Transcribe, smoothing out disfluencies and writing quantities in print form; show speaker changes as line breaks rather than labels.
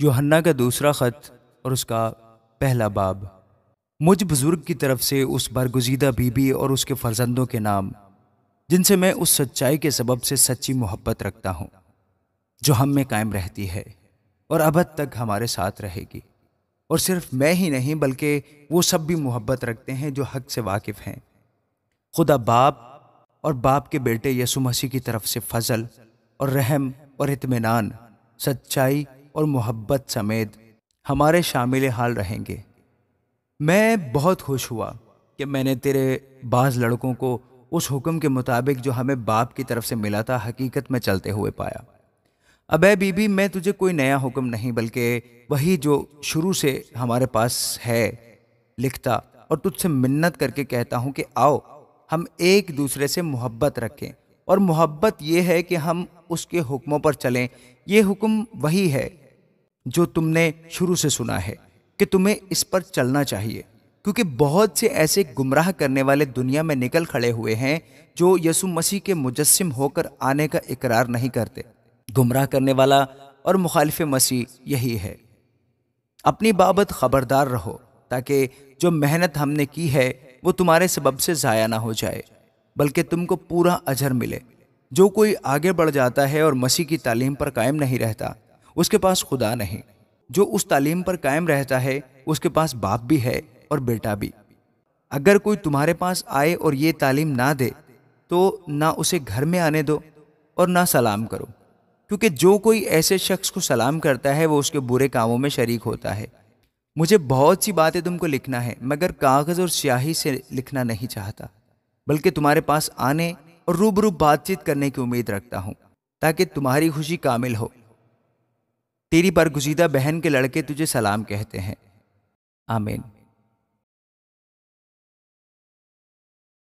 یوحنا کا دوسرا خط اور اس کا پہلا باب۔ مجھ بزرگ کی طرف سے اس برگزیدہ بیوی اور اس کے فرزندوں کے نام، جن سے میں اس سچائی کے سبب سے سچی محبت رکھتا ہوں جو ہم میں قائم رہتی ہے اور ابد تک ہمارے ساتھ رہے گی۔ اور صرف میں ہی نہیں بلکہ وہ سب بھی محبت رکھتے ہیں جو حق سے واقف ہیں۔ خدا باپ اور باپ کے بیٹے یسوع مسیح کی طرف سے فضل اور رحم اور اطمینان، سچائی اور محبت سمیت ہمارے شامل حال رہیں گے۔ میں بہت خوش ہوا کہ میں نے تیرے بعض لڑکوں کو اس حکم کے مطابق جو ہمیں باپ کی طرف سے ملا تھا حقیقت میں چلتے ہوئے پایا۔ اب اے بی بی، میں تجھے کوئی نیا حکم نہیں بلکہ وہی جو شروع سے ہمارے پاس ہے لکھتا اور تجھ سے منت کر کے کہتا ہوں کہ آؤ ہم ایک دوسرے سے محبت رکھیں، اور محبت یہ ہے کہ ہم اس کے حکموں پر چلیں۔ یہ حکم وہی ہے جو تم نے شروع سے سنا ہے کہ تمہیں اس پر چلنا چاہیے، کیونکہ بہت سے ایسے گمراہ کرنے والے دنیا میں نکل کھڑے ہوئے ہیں جو یسوع مسیح کے مجسم ہو کر آنے کا اقرار نہیں کرتے۔ گمراہ کرنے والا اور مخالف مسیح یہی ہے۔ اپنی بابت خبردار رہو تاکہ جو محنت ہم نے کی ہے وہ تمہارے سبب سے ضائع نہ ہو جائے بلکہ تم کو پورا اجر ملے۔ جو کوئی آگے بڑھ جاتا ہے اور مسیح کی تعلیم پر قائم نہیں رہتا، اس کے پاس خدا نہیں۔ جو اس تعلیم پر قائم رہتا ہے اس کے پاس باپ بھی ہے اور بیٹا بھی۔ اگر کوئی تمہارے پاس آئے اور یہ تعلیم نہ دے تو نہ اسے گھر میں آنے دو اور نہ سلام کرو، کیونکہ جو کوئی ایسے شخص کو سلام کرتا ہے وہ اس کے برے کاموں میں شریک ہوتا ہے۔ مجھے بہت سی باتیں تم کو لکھنا ہے مگر کاغذ اور سیاہی سے لکھنا نہیں چاہتا، بلکہ تمہارے پاس آنے اور روبرو بات چیت کرنے کی امید رکھتا ہوں تاکہ تمہاری خوشی کامل ہو۔ تیری برگزیدہ بہن کے لڑکے تجھے سلام کہتے ہیں۔ آمین۔